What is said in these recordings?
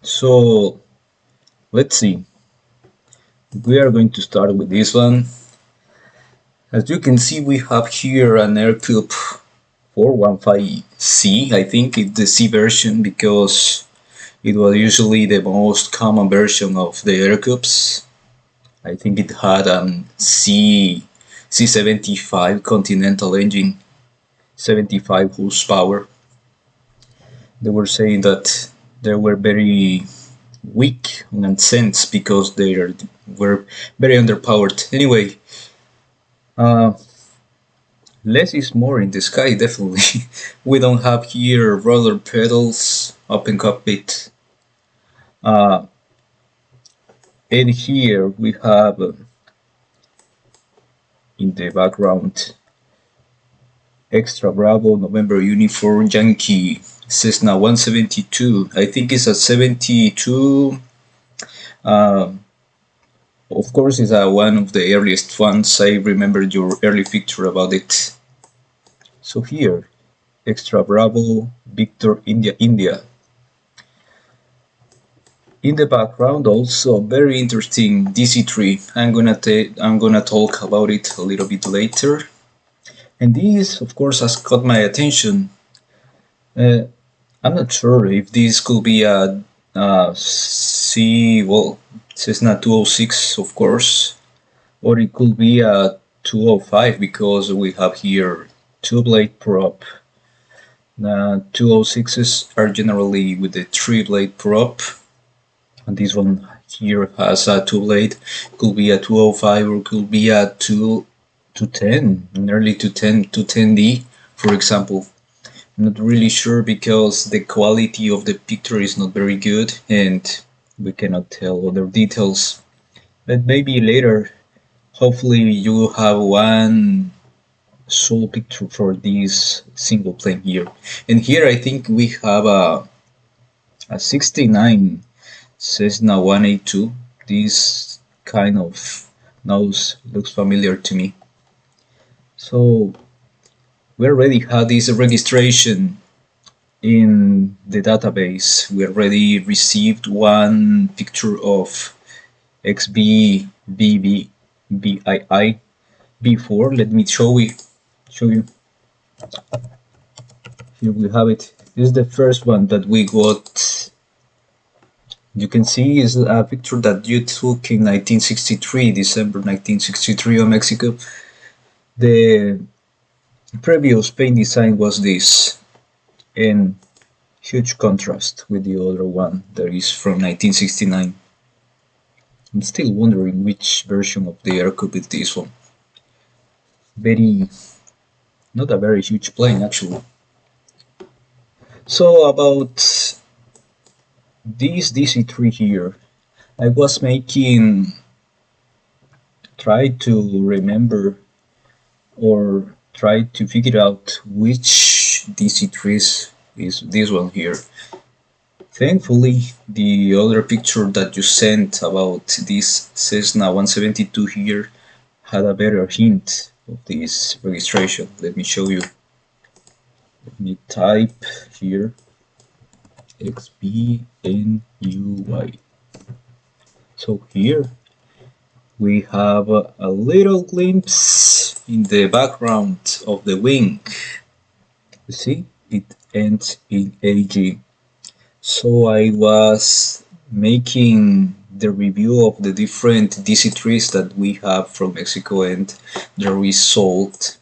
So let's see. We are going to start with this one. As you can see, we have here an Aircube 415C. I think it's the C version because it was usually the most common version of the Aircubes. I think it had an C75 Continental engine, 75 horsepower. They were saying that they were very weak in a sense because they were very underpowered. Anyway, uh, less is more in the sky, definitely. We don't have here roller pedals, open cockpit. Uh, and here we have in the background Extra Bravo, November Uniform, Yankee, Cessna 172. I think it's a 72. Uh, of course, it's one of the earliest ones. I remember your early picture about it. So here, Extra Bravo, Victor, India, India. In the background, also very interesting DC-3. I'm gonna talk about it a little bit later. And this, of course, has caught my attention. I'm not sure if this could be Cessna 206, of course, or it could be a 205 because we have here two-blade prop. 206s are generally with the three-blade prop, and this one here has a two-blade. Could be a 205 or could be a 210, an early 210D, for example. I'm not really sure because the quality of the picture is not very good and we cannot tell other details. But maybe later, hopefully you have one sole picture for this single plane here. And here I think we have a 69 Cessna 182. This kind of nose looks familiar to me. So we already had this registration in the database. We already received one picture of XB-VII before. Let me show you. Here we have it. This is the first one that we got. You can see is a picture that you took in 1963, December 1963 of Mexico. The previous paint design was this, in huge contrast with the other one that is from 1969. I'm still wondering which version of the Aircube is this one. Not a very huge plane actually. So about this DC-3 here, I was try to remember or try to figure out which DC-3 is this one here. Thankfully, the other picture that you sent about this Cessna 172 here had a better hint of this registration. Let me show you. Let me type here XB-NUY. So here we have a little glimpse in the background of the wing. You see, it ends in AG. So I was making the review of the different DC-3s that we have from Mexico, and the result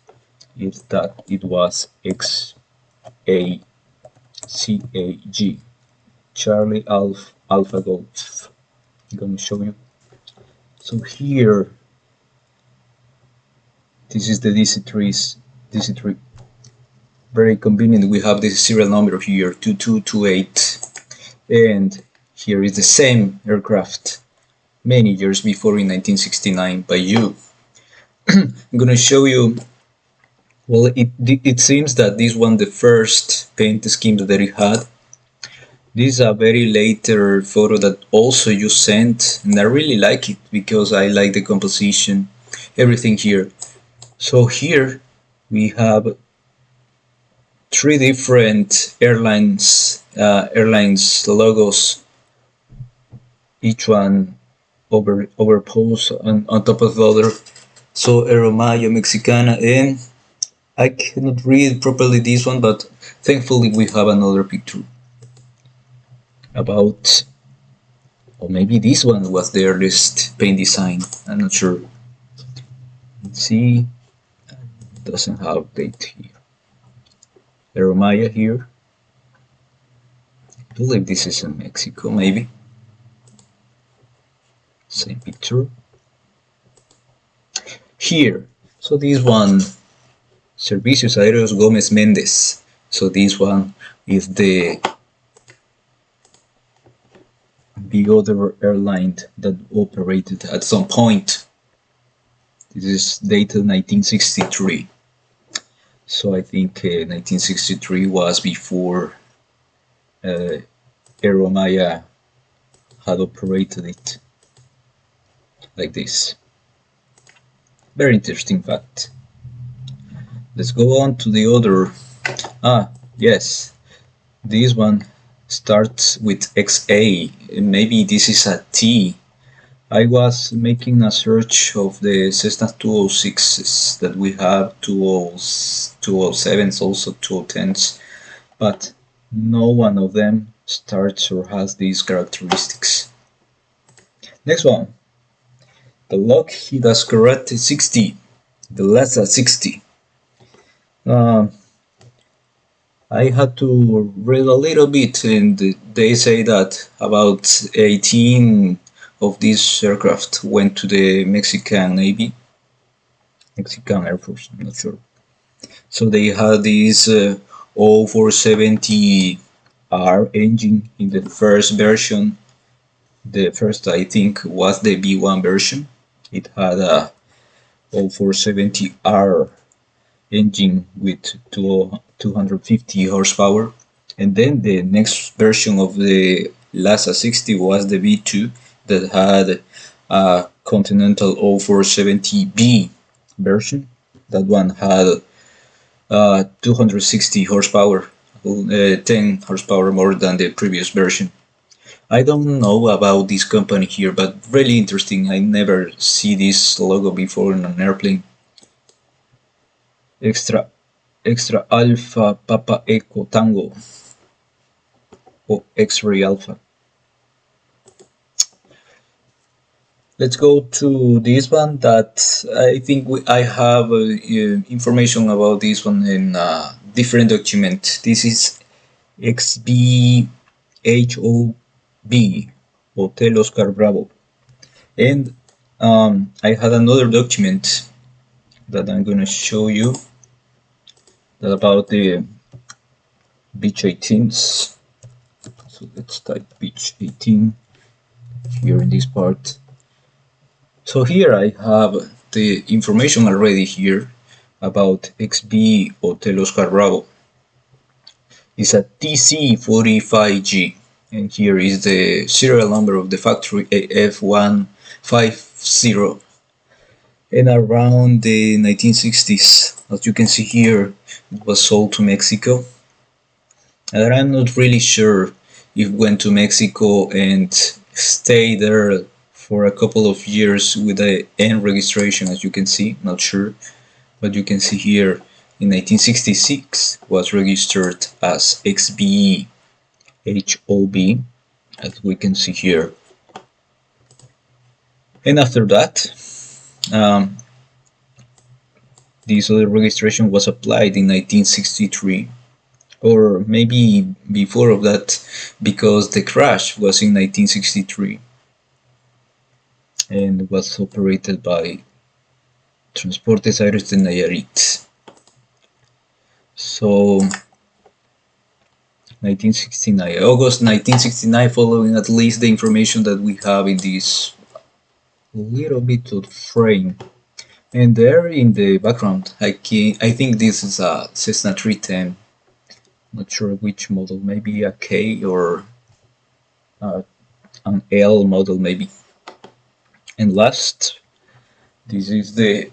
is that it was XACAG, Charlie Alpha Golf. I'm going to show you. So here, this is the DC-3. Very convenient. We have the serial number here, 2228, and here is the same aircraft many years before in 1969 by you. I'm gonna show you. Well, it seems that this one the first paint scheme that it had. This is a very later photo that also you sent, and I really like it because I like the composition, everything here. So here we have three different airlines logos each one overposed on top of the other. So Aeromaya Mexicana, and I cannot read properly this one, but thankfully we have another picture about, or maybe this one was the earliest paint design, I'm not sure. Let's see, doesn't have date here. Aeromaya here. I believe this is in Mexico, maybe. Same picture. Here, so this one, Servicios Aéreos Gómez Méndez. So this one is the other airline that operated at some point. This is dated 1963. So I think 1963 was before Aeromaya had operated it like this. Very interesting fact. Let's go on to the other. Yes, this one starts with XA. Maybe this is a T. I was making a search of the Cessna 206s that we have, 207s, also 210s, but no one of them starts or has these characteristics. Next one, the Lockheed Ascaret 60, the LASA 60. I had to read a little bit, and they say that about 18 of these aircraft went to the Mexican Navy, Mexican Air Force, I'm not sure. So they had this 0470R engine in the first version. The first, I think, was the B1 version. It had a 0470R engine with 250 horsepower, and then the next version of the LASA 60 was the B2 that had a Continental 0470B version. That one had 260 horsepower, 10 horsepower more than the previous version. I don't know about this company here, but really interesting. I never see this logo before in an airplane. Extra Alpha Papa Echo Tango, or X-Ray Alpha. Let's go to this one that I think I have information about this one in a different document. This is XB-VII, Hotel Oscar Bravo. And I had another document that I'm going to show you about the Beech 18s. So let's type Beech 18 here in this part. So here I have the information already here about XB Hotel Oscar Bravo. It's a TC45G, and here is the serial number of the factory AF150. And around the 1960s, as you can see here, it was sold to Mexico. And I'm not really sure if it went to Mexico and stayed there for a couple of years with the N registration, as you can see, not sure. But you can see here in 1966 was registered as XB-HOB, as we can see here. And after that, this other registration was applied in 1963, or maybe before of that, because the crash was in 1963 and was operated by Transportes Aéreos de Nayarit. So 1969, August 1969, following at least the information that we have in this little bit of frame. And there in the background, I think this is a Cessna 310. Not sure which model, maybe a K or an L model maybe. And last, this is the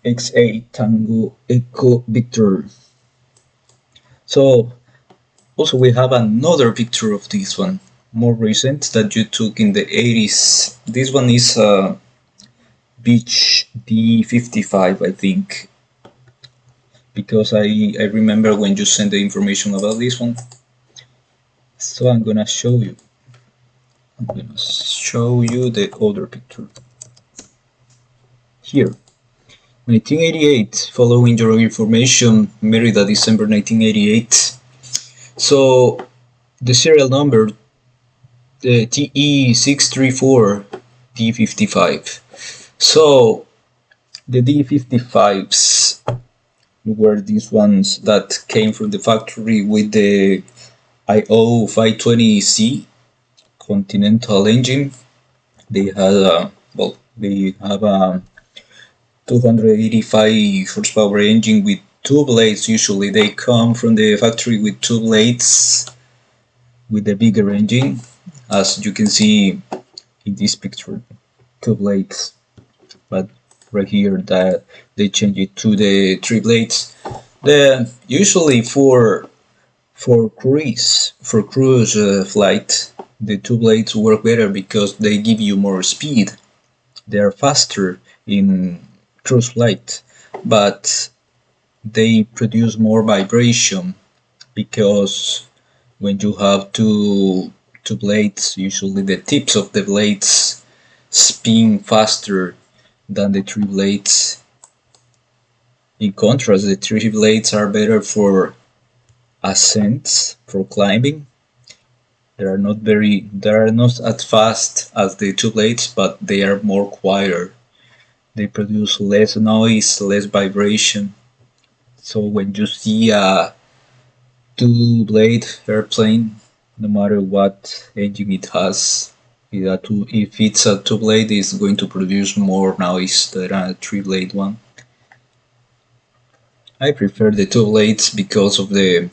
XA Tango Echo Victor. So also we have another picture of this one. more recent that you took in the 80s. This one is Beach D55, I think, because I remember when you sent the information about this one. So I'm gonna show you. I'm gonna show you the other picture. Here, 1988, following your information, Merida, December 1988. So the serial number, the TE634 D55. So the D55s were these ones that came from the factory with the IO 520C Continental engine. They had they have a 285 horsepower engine with two blades. Usually they come from the factory with two blades with the bigger engine, as you can see in this picture, two blades. But right here that they change it to the three blades. Usually for cruise flight, the two blades work better because they give you more speed. They are faster in cruise flight, but they produce more vibration because when you have two blades, usually the tips of the blades spin faster than the three blades. In contrast, the three blades are better for ascents, for climbing. They are not as fast as the two blades, but they are more quieter. They produce less noise, less vibration. So when you see a two-blade airplane, no matter what engine it has, if it's a two-blade, it's going to produce more noise than a three-blade one. I prefer the two blades because of the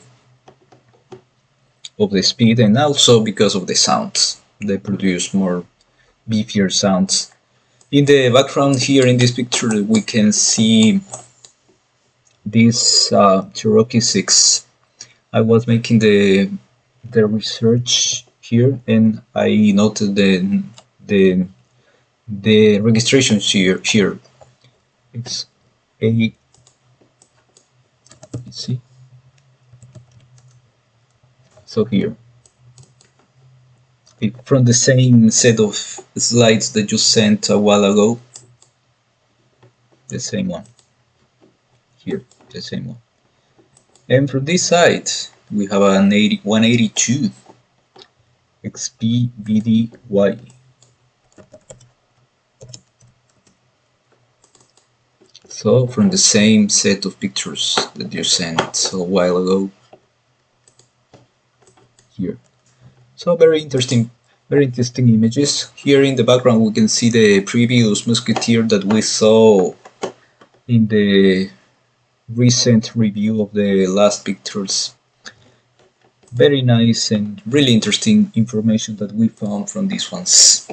speed and also because of the sounds. They produce more beefier sounds. In the background here in this picture we can see this Cherokee 6. I was making the research here and I noted the registration here. It's a, let's see. So here, from the same set of slides that you sent a while ago, the same one. Here, the same one. And from this side, we have an 182 XB-VII. So from the same set of pictures that you sent a while ago. Here. So very interesting images. Here in the background we can see the previous Musketeer that we saw in the recent review of the last pictures. Very nice and really interesting information that we found from these ones.